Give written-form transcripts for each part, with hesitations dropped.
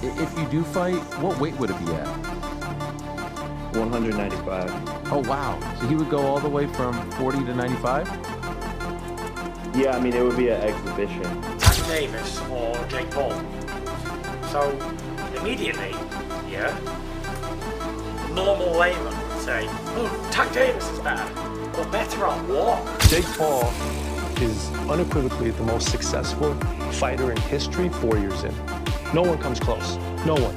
If you do fight, what weight would it be at? 195. Oh, wow. So he would go all the way from 40 to 95? Yeah, I mean, it would be an exhibition. Tank Davis or Jake Paul. So, immediately, yeah, normal layman would say, oh, Tank Davis is better. But better on what? Jake Paul is unequivocally the most successful fighter in history 4 years in. No one comes close. No one.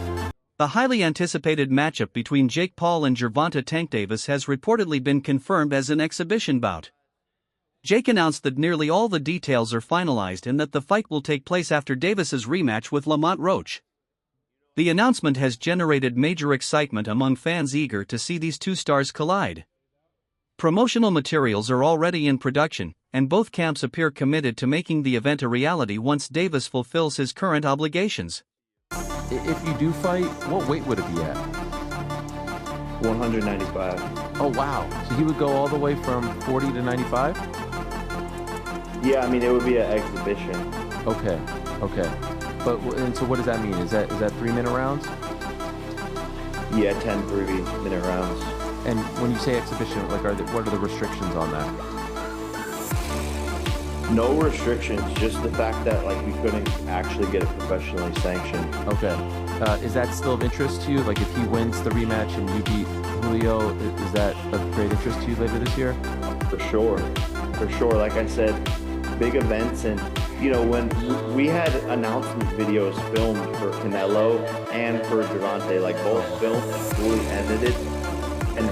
The highly anticipated matchup between Jake Paul and Gervonta Tank Davis has reportedly been confirmed as an exhibition bout. Jake announced that nearly all the details are finalized and that the fight will take place after Davis's rematch with Lamont Roach. The announcement has generated major excitement among fans eager to see these two stars collide. Promotional materials are already in production, and both camps appear committed to making the event a reality once Davis fulfills his current obligations. If you do fight, what weight would it be at? 195. Oh, wow. So he would go all the way from 40 to 95? Yeah, I mean, it would be an exhibition. Okay. And so what does that mean? Is that 3-minute rounds? Yeah, 10 3-minute rounds. And when you say exhibition, like, what are the restrictions on that? No restrictions, just the fact that like we couldn't actually get it professionally sanctioned. Okay. Is that still of interest to you? Like, if he wins the rematch and you beat Julio, is that of great interest to you later this year? For sure. Like I said, big events, and you know, when we had announcement videos filmed for Canelo and for Gervonta, like both filmed and fully edited, and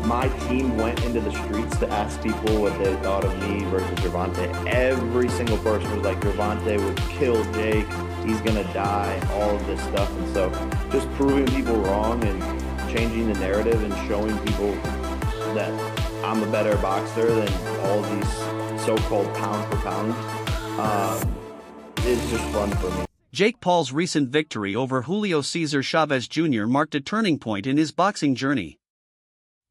my team went into the streets to ask people what they thought of me versus Gervonta. Every single person was like, Gervonta would kill Jake, he's gonna die, all of this stuff. And so just proving people wrong and changing the narrative and showing people that I'm a better boxer than all these so-called pound for pound is just fun for me. Jake Paul's recent victory over Julio Cesar Chavez Jr. marked a turning point in his boxing journey.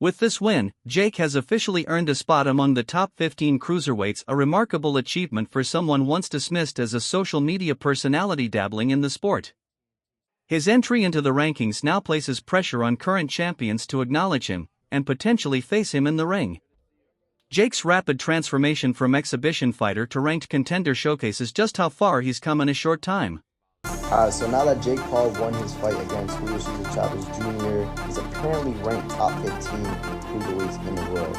With this win, Jake has officially earned a spot among the top 15 cruiserweights, a remarkable achievement for someone once dismissed as a social media personality dabbling in the sport. His entry into the rankings now places pressure on current champions to acknowledge him and potentially face him in the ring. Jake's rapid transformation from exhibition fighter to ranked contender showcases just how far he's come in a short time. So now that Jake Paul won his fight against Julio Cesar Chavez Jr., he's apparently ranked top 15 cruiserweights in the world.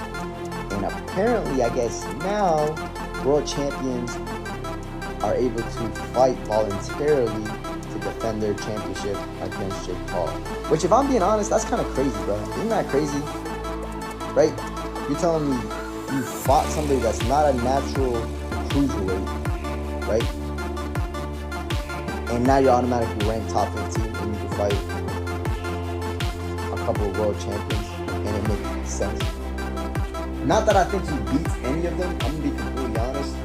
And apparently, I guess now, world champions are able to fight voluntarily to defend their championship against Jake Paul. Which, if I'm being honest, that's kind of crazy, bro. Isn't that crazy? Right? You're telling me you fought somebody that's not a natural cruiserweight, right? And now you're automatically ranked top 15 and you can fight a couple of world champions, and it makes sense. Not that I think he beats any of them, I'm gonna be completely honest.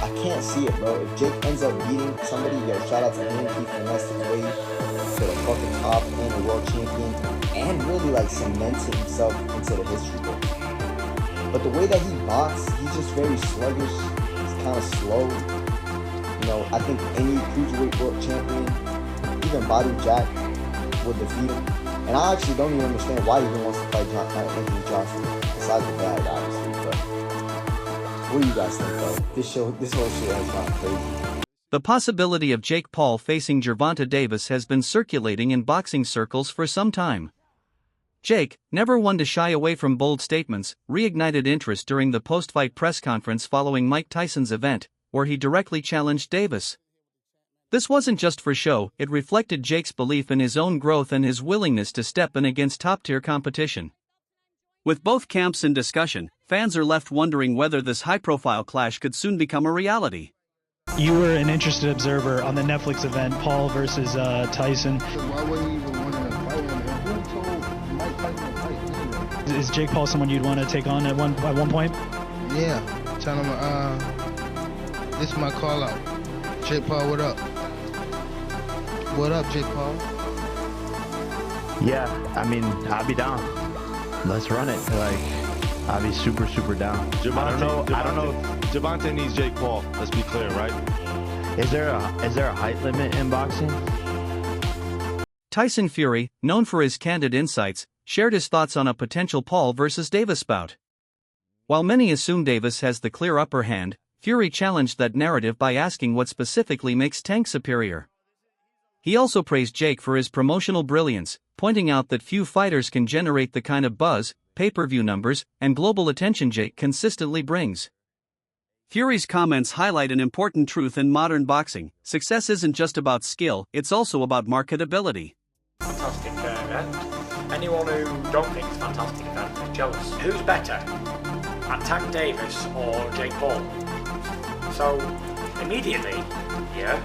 I can't see it, bro. If Jake ends up beating somebody, yo, shout out to him, he finessed his way to the fucking top and a world champion, and really like cemented himself into the history book. But the way that he boxes, he's just very sluggish, he's kind of slow. You know, I think any cruiserweight world champion, even Badu Jack, would defeat him. And I actually don't even understand why he even wants to fight Anthony Johnson, besides the bad, obviously. But what do you guys think, though? This whole shit has gone crazy. The possibility of Jake Paul facing Gervonta Davis has been circulating in boxing circles for some time. Jake, never one to shy away from bold statements, reignited interest during the post-fight press conference following Mike Tyson's event, where he directly challenged Davis. This wasn't just for show, it reflected Jake's belief in his own growth and his willingness to step in against top-tier competition. With both camps in discussion, fans are left wondering whether this high-profile clash could soon become a reality. You were an interested observer on the Netflix event, Paul versus Tyson. Why wouldn't you even want to fight him? And who told Mike Tyson to fight anyway? Is Jake Paul someone you'd want to take on at one point? Yeah, tell him, this is my call out. Jake Paul, what up? What up, Jake Paul? Yeah, I mean, I'll be down. Let's run it. Like, I'll be super down. I don't know. Gervonta needs Jake Paul. Let's be clear, right? Is there a height limit in boxing? Tyson Fury, known for his candid insights, shared his thoughts on a potential Paul versus Davis bout. While many assume Davis has the clear upper hand, Fury challenged that narrative by asking what specifically makes Tank superior. He also praised Jake for his promotional brilliance, pointing out that few fighters can generate the kind of buzz, pay-per-view numbers, and global attention Jake consistently brings. Fury's comments highlight an important truth in modern boxing: success isn't just about skill, it's also about marketability. Fantastic event. Anyone who don't think it's fantastic event is jealous. Who's better, at Tank Davis or Jake Paul? So, immediately, yeah,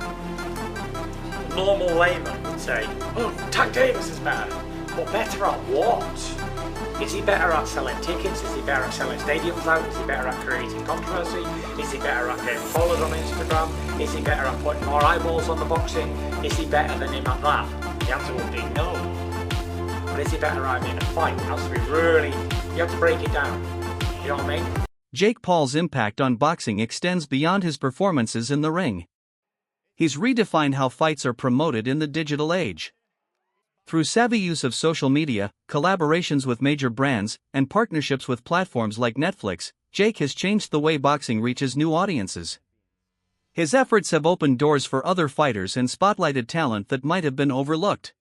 a normal layman would say, oh, Tank Davis is better. But better at what? Is he better at selling tickets? Is he better at selling stadiums out? Is he better at creating controversy? Is he better at getting followed on Instagram? Is he better at putting more eyeballs on the boxing? Is he better than him at that? The answer would be no. But is he better at him in a fight? It has to be really, you have to break it down. You know what I mean? Jake Paul's impact on boxing extends beyond his performances in the ring. He's redefined how fights are promoted in the digital age. Through savvy use of social media, collaborations with major brands, and partnerships with platforms like Netflix, Jake has changed the way boxing reaches new audiences. His efforts have opened doors for other fighters and spotlighted talent that might have been overlooked.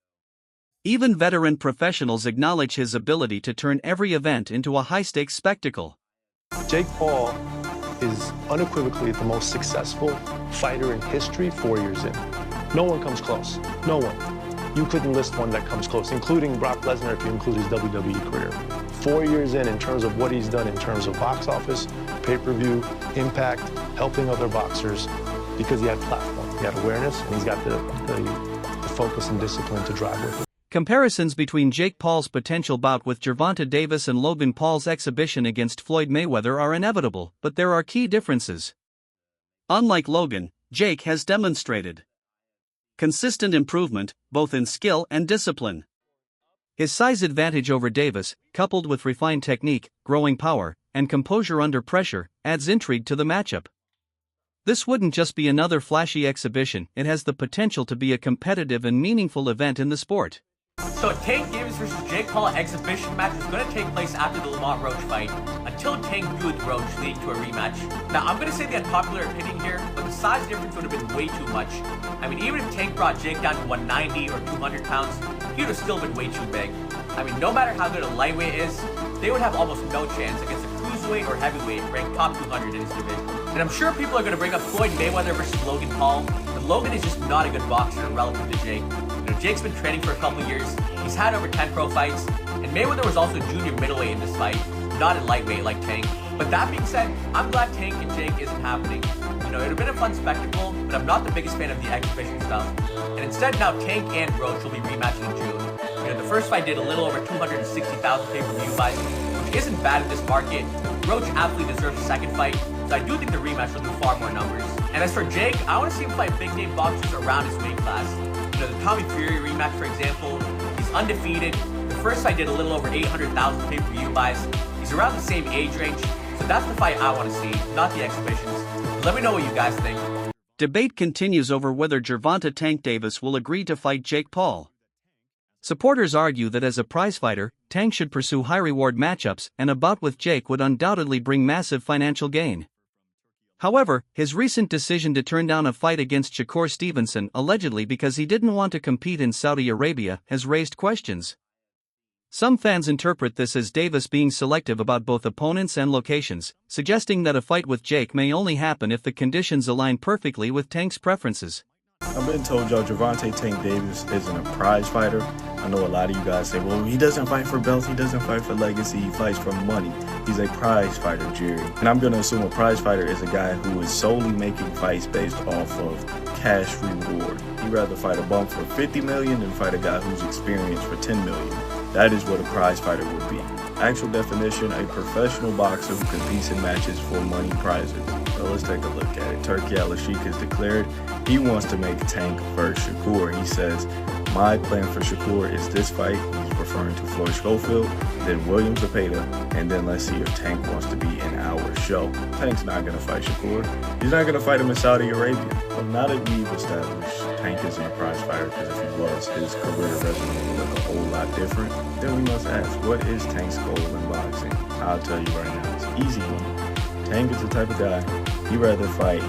Even veteran professionals acknowledge his ability to turn every event into a high-stakes spectacle. Jake Paul is unequivocally the most successful fighter in history 4 years in. No one comes close. No one. You couldn't list one that comes close, including Brock Lesnar if you include his WWE career. 4 years in terms of what he's done in terms of box office, pay-per-view, impact, helping other boxers, because he had platform, he had awareness, and he's got the focus and discipline to drive with it. Comparisons between Jake Paul's potential bout with Gervonta Davis and Logan Paul's exhibition against Floyd Mayweather are inevitable, but there are key differences. Unlike Logan, Jake has demonstrated consistent improvement, both in skill and discipline. His size advantage over Davis, coupled with refined technique, growing power, and composure under pressure, adds intrigue to the matchup. This wouldn't just be another flashy exhibition, it has the potential to be a competitive and meaningful event in the sport. So Tank Davis versus Jake Paul exhibition match is going to take place after the Lamont Roach fight, until Tank drew with Roach, leading to a rematch. Now I'm going to say the unpopular opinion here, but the size difference would have been way too much. I mean, even if Tank brought Jake down to 190 or 200 pounds, he would have still been way too big. I mean, no matter how good a lightweight is, they would have almost no chance against a cruiserweight or heavyweight ranked top 200 in his division. And I'm sure people are going to bring up Floyd Mayweather versus Logan Paul, but Logan is just not a good boxer relative to Jake. You know, Jake's been training for a couple years, he's had over 10 pro fights, and Mayweather was also junior middleweight in this fight, not in lightweight like Tank. But that being said, I'm glad Tank and Jake isn't happening. You know, it would have been a fun spectacle, but I'm not the biggest fan of the exhibition stuff. And instead now Tank and Roach will be rematching in June. You know, the first fight did a little over 260,000 pay-per-view buys, which isn't bad in this market. Roach absolutely deserves a second fight, so I do think the rematch will do far more numbers. And as for Jake, I want to see him fight big-name boxers around his weight class. You know, the Tommy Fury rematch, for example, he's undefeated. The first fight did a little over 800,000 pay-per-view buys. He's around the same age range, so that's the fight I want to see, not the exhibitions. Let me know what you guys think. Debate continues over whether Gervonta Tank Davis will agree to fight Jake Paul. Supporters argue that as a prizefighter, Tank should pursue high-reward matchups, and a bout with Jake would undoubtedly bring massive financial gain. However, his recent decision to turn down a fight against Shakur Stevenson, allegedly because he didn't want to compete in Saudi Arabia, has raised questions. Some fans interpret this as Davis being selective about both opponents and locations, suggesting that a fight with Jake may only happen if the conditions align perfectly with Tank's preferences. I've been told y'all Gervonta Tank Davis isn't a prize fighter. I know a lot of you guys say, well, he doesn't fight for belts, he doesn't fight for legacy, he fights for money. He's a prize fighter, Jerry. And I'm going to assume a prize fighter is a guy who is solely making fights based off of cash reward. He'd rather fight a bum for $50 million than fight a guy who's experienced for $10 million. That is what a prize fighter would be. Actual definition, a professional boxer who competes in matches for money prizes. So let's take a look at it. Turki Al-Sheikh has declared He wants to make Tank versus Shakur. He says, my plan for Shakur is this fight. He's referring to Floyd Schofield, then William Zepeda, and then let's see if Tank wants to be in our show. Tank's not going to fight Shakur. He's not going to fight him in Saudi Arabia. But now that we've established Tank isn't a prize fighter, because if he was, his career resume would look a whole lot different, then we must ask, what is Tank's goal in boxing? I'll tell you right now, it's easy one. Tank is the type of guy, he'd rather fight,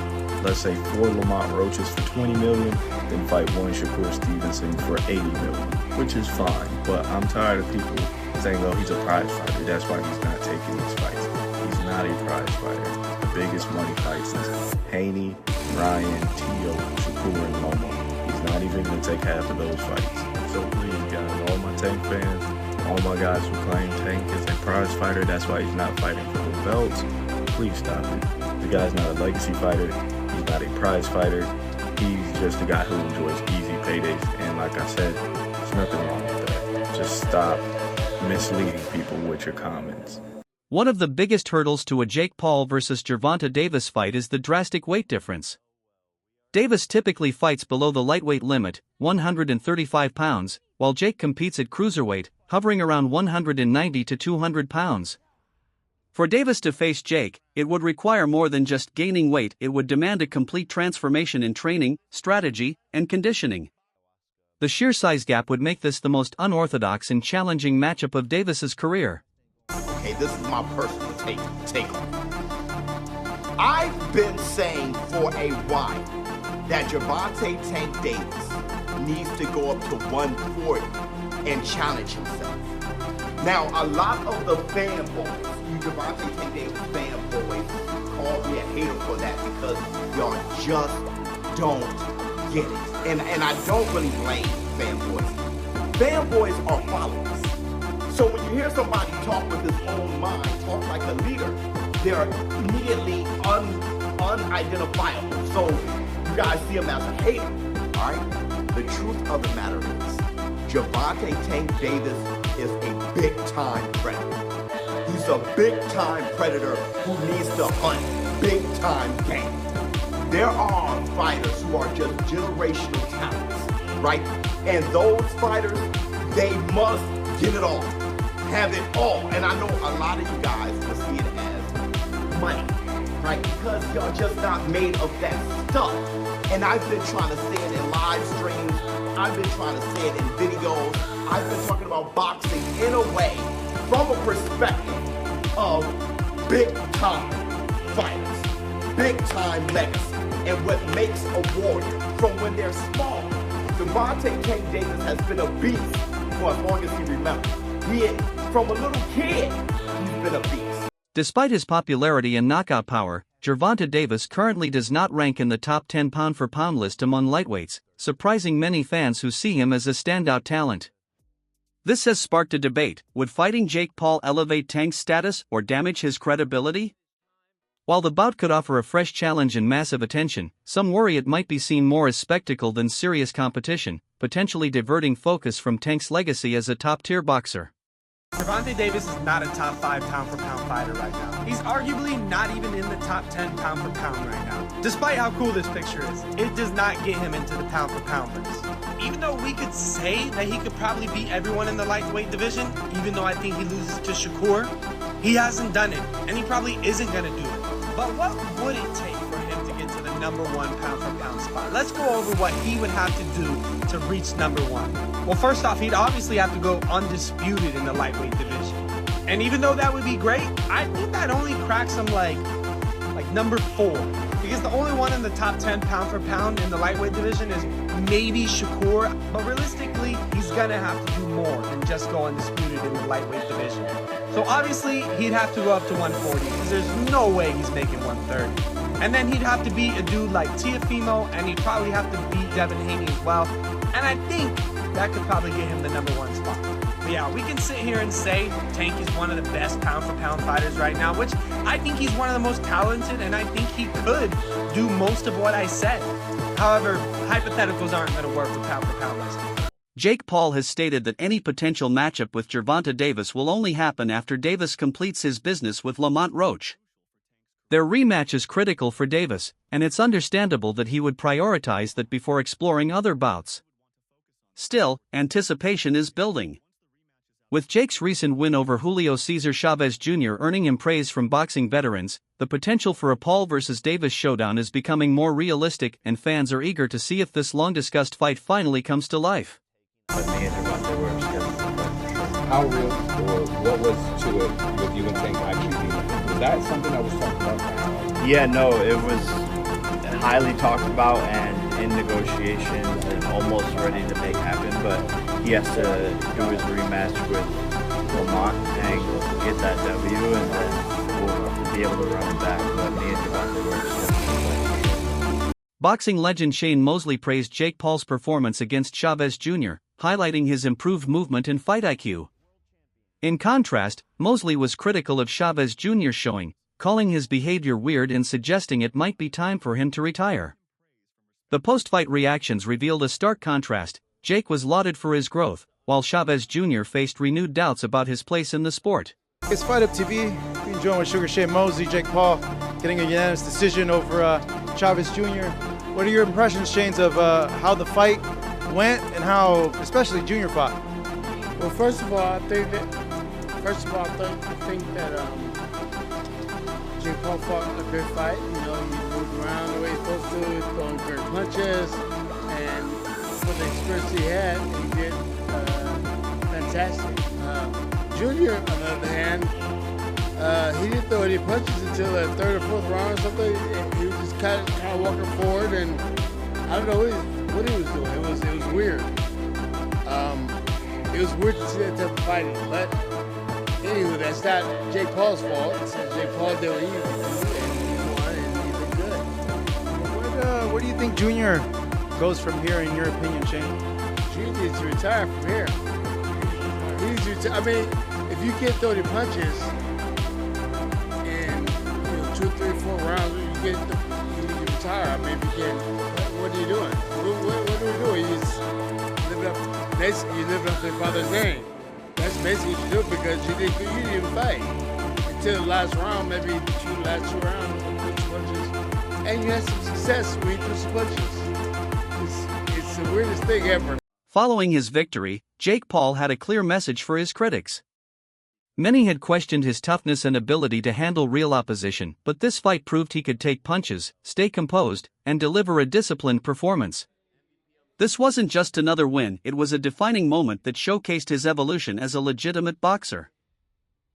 let's say, 4 Lamont Roaches for $20 million than fight 1 Shakur Stevenson for $80 million, which is fine. But I'm tired of people saying, oh, he's a prize fighter. That's why he's not taking these fights. He's not a prize fighter. The biggest money fights is Haney, Ryan, Tio, Shakur, and Lomo. He's not even going to take half of those fights. So please, guys, all my Tank fans, all my guys who claim Tank is a prize fighter, that's why he's not fighting for the belts, please stop it. The guy's not a legacy fighter. He's not a prize fighter. He's just a guy who enjoys easy paydays. And like I said, there's nothing wrong with that. Just stop misleading people with your comments. One of the biggest hurdles to a Jake Paul versus Gervonta Davis fight is the drastic weight difference. Davis typically fights below the lightweight limit, 135 pounds, while Jake competes at cruiserweight, hovering around 190 to 200 pounds. For Davis to face Jake, it would require more than just gaining weight. It would demand a complete transformation in training, strategy, and conditioning. The sheer size gap would make this the most unorthodox and challenging matchup of Davis's career. Okay, this is my personal take on it. I've been saying for a while that Gervonta Tank Davis needs to go up to 140 and challenge himself. Now, a lot of the fanboys, you Gervonta Tank Davis fanboys, call me a hater for that because y'all just don't get it. And I don't really blame fanboys. Fanboys are followers. So when you hear somebody talk with his own mind, talk like a leader, they're immediately unidentifiable. So you guys see him as a hater, all right? The truth of the matter is, Gervonta Tank Davis is a big-time predator. He's a big-time predator who needs to hunt big-time game. There are fighters who are just generational talents, right? And those fighters, they must get it all, have it all. And I know a lot of you guys will see it as money, right? Because y'all just not made of that stuff. And I've been trying to say it in live streams. I've been trying to say it in videos. I've been talking about boxing in a way from a perspective of big-time fighters, big-time legacy, and what makes a warrior from when they're small. Gervonta Tank Davis has been a beast for as long as he remembers. From a little kid, he's been a beast. Despite his popularity and knockout power, Gervonta Davis currently does not rank in the top 10 pound-for-pound list among lightweights, surprising many fans who see him as a standout talent. This has sparked a debate: would fighting Jake Paul elevate Tank's status or damage his credibility? While the bout could offer a fresh challenge and massive attention, some worry it might be seen more as spectacle than serious competition, potentially diverting focus from Tank's legacy as a top-tier boxer. Gervonta Davis is not a top 5 pound-for-pound fighter right now. He's arguably not even in the top 10 pound-for-pound right now. Despite how cool this picture is, it does not get him into the pound-for-pound list. Even though we could say that he could probably beat everyone in the lightweight division, even though I think he loses to Shakur, he hasn't done it, and he probably isn't going to do it. But what would it take for him to get to the number 1 pound-for-pound spot? Let's go over what he would have to do to reach number 1. Well, first off, he'd obviously have to go undisputed in the lightweight division. And even though that would be great, I think that only cracks him like number 4. Because the only one in the top 10 pound-for-pound in the lightweight division is maybe Shakur. But realistically, he's going to have to do more than just go undisputed in the lightweight division. So obviously, he'd have to go up to 140 because there's no way he's making 130. And then he'd have to beat a dude like Teofimo, and he'd probably have to beat Devin Haney as well. And I think that could probably get him the number 1 spot. But yeah, we can sit here and say Tank is one of the best pound-for-pound fighters right now, which I think he's one of the most talented, and I think he could do most of what I said. However, hypotheticals aren't going to work with pound-for-pound wrestling. Jake Paul has stated that any potential matchup with Gervonta Davis will only happen after Davis completes his business with Lamont Roach. Their rematch is critical for Davis, and it's understandable that he would prioritize that before exploring other bouts. Still, anticipation is building. With Jake's recent win over Julio Cesar Chavez Jr. earning him praise from boxing veterans, the potential for a Paul vs. Davis showdown is becoming more realistic, and fans are eager to see if this long-discussed fight finally comes to life. How real or what was to it with you and Tank actually being? Was that something that was talked about? Yeah, no, it was highly talked about and in negotiations and almost ready to make happen, but he has to do his rematch with Lamont and get that W, and then we'll be able to run it back. But me and Gervonta were just Boxing legend Shane Mosley praised Jake Paul's performance against Chavez Jr., highlighting his improved movement and fight IQ. In contrast, Mosley was critical of Chavez Jr.'s showing, calling his behavior weird and suggesting it might be time for him to retire. The post-fight reactions revealed a stark contrast. Jake was lauded for his growth, while Chavez Jr. faced renewed doubts about his place in the sport. It's Fight Up TV. We joined with Sugar Shane Mosley, Jake Paul, getting a unanimous decision over Chavez Jr. What are your impressions, Shanes, of how the fight went and how, especially Jr. fought? Well, first of all, I think that Jake Paul fought a good fight. You know, he moved around the way he's supposed to, throwing great punches, and for the experience he had, he did fantastic. Junior, on the other hand, he didn't throw any punches until the third or fourth round or something. He was just kind of walking forward, and I don't know what he was doing. It was weird. It was weird to see that type of fighting, but anyway, that's not Jake Paul's fault. It's Jake Paul did what he needed to do, and he won, and he looked good. Where do you think Junior goes from here, in your opinion, Shane? Junior needs to retire from here. He needs to retire. I mean, if you can't throw any punches in 2, 3, 4 rounds, you need to retire. I mean, if you can't, what are you doing? What are you doing? You living up to your father's name. That's basically what you do, because you didn't even fight until the last round, maybe last two rounds, punches, and you had some success when you threw some punches. It's the weirdest thing ever. Following his victory, Jake Paul had a clear message for his critics. Many had questioned his toughness and ability to handle real opposition, but this fight proved he could take punches, stay composed, and deliver a disciplined performance. This wasn't just another win, it was a defining moment that showcased his evolution as a legitimate boxer.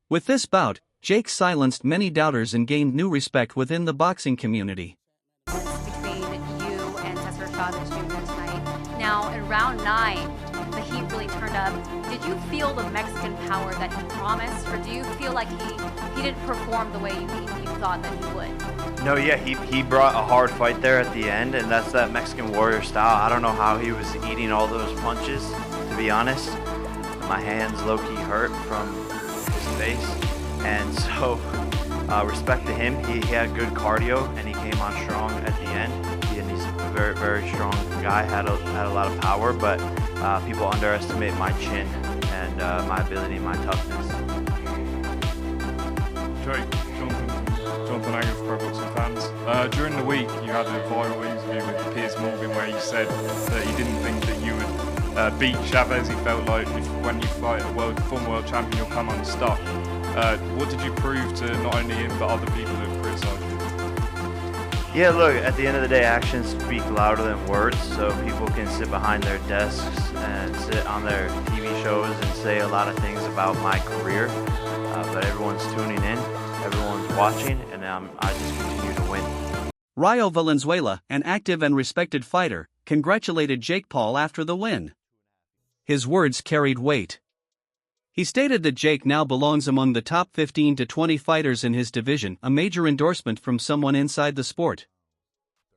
With this bout, Jake silenced many doubters and gained new respect within the boxing community. Between you and Cesar Chavez Jr. tonight. Now, in round 9, the heat really turned up. Did you feel the Mexican power that he promised, or do you feel like he didn't perform the way you thought that he would? No, yeah, he brought a hard fight there at the end, and that's that Mexican warrior style. I don't know how he was eating all those punches, to be honest. My hands low-key hurt from his face, and so respect to him. He had good cardio, and he came on strong at the end. He's a very, very strong guy, had a lot of power, but people underestimate my chin and my ability, my toughness. Jonathan Anger for Pro Boxing Fans. During the week, you had a viral interview with Piers Morgan where you said that you didn't think that you would beat Chavez. He felt like when you fight a former world champion, you'll come unstuck. What did you prove to not only him but other people who have criticised you? Yeah, look, at the end of the day, actions speak louder than words, so people can sit behind their desks and sit on their TV shows and say a lot of things about my career, but everyone's tuning in, everyone's watching, and I just continue to win. Rayo Valenzuela, an active and respected fighter, congratulated Jake Paul after the win. His words carried weight. He stated that Jake now belongs among the top 15 to 20 fighters in his division, a major endorsement from someone inside the sport.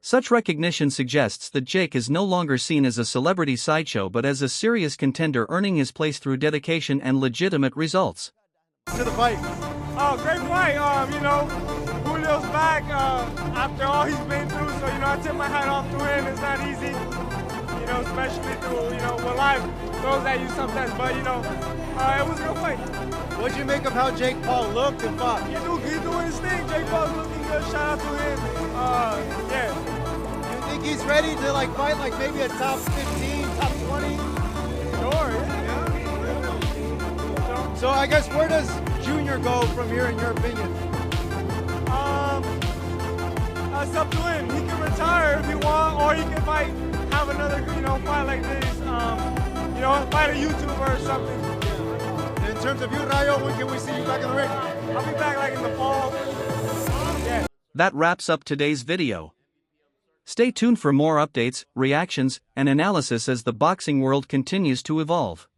Such recognition suggests that Jake is no longer seen as a celebrity sideshow but as a serious contender earning his place through dedication and legitimate results. To the fight. Oh, great fight. Julio's back after all he's been through, so, I tip my hat off to him. It's not easy, especially through, when life throws at you sometimes, but, it was a good fight. What'd you make of how Jake Paul looked and fought? He's doing his thing. Jake Paul's looking good. Shout out to him. Yeah. You think he's ready to like fight like maybe a top 15, top 20? Sure. Yeah. So I guess where does Junior go from here in your opinion? That's up to him. He can retire if he want, or he can fight, have another, fight like this. Fight a YouTuber or something. Yeah. In terms of you, Rayo, when can we see you back in the ring? I'll be back like in the fall. Yeah. That wraps up today's video. Stay tuned for more updates, reactions, and analysis as the boxing world continues to evolve.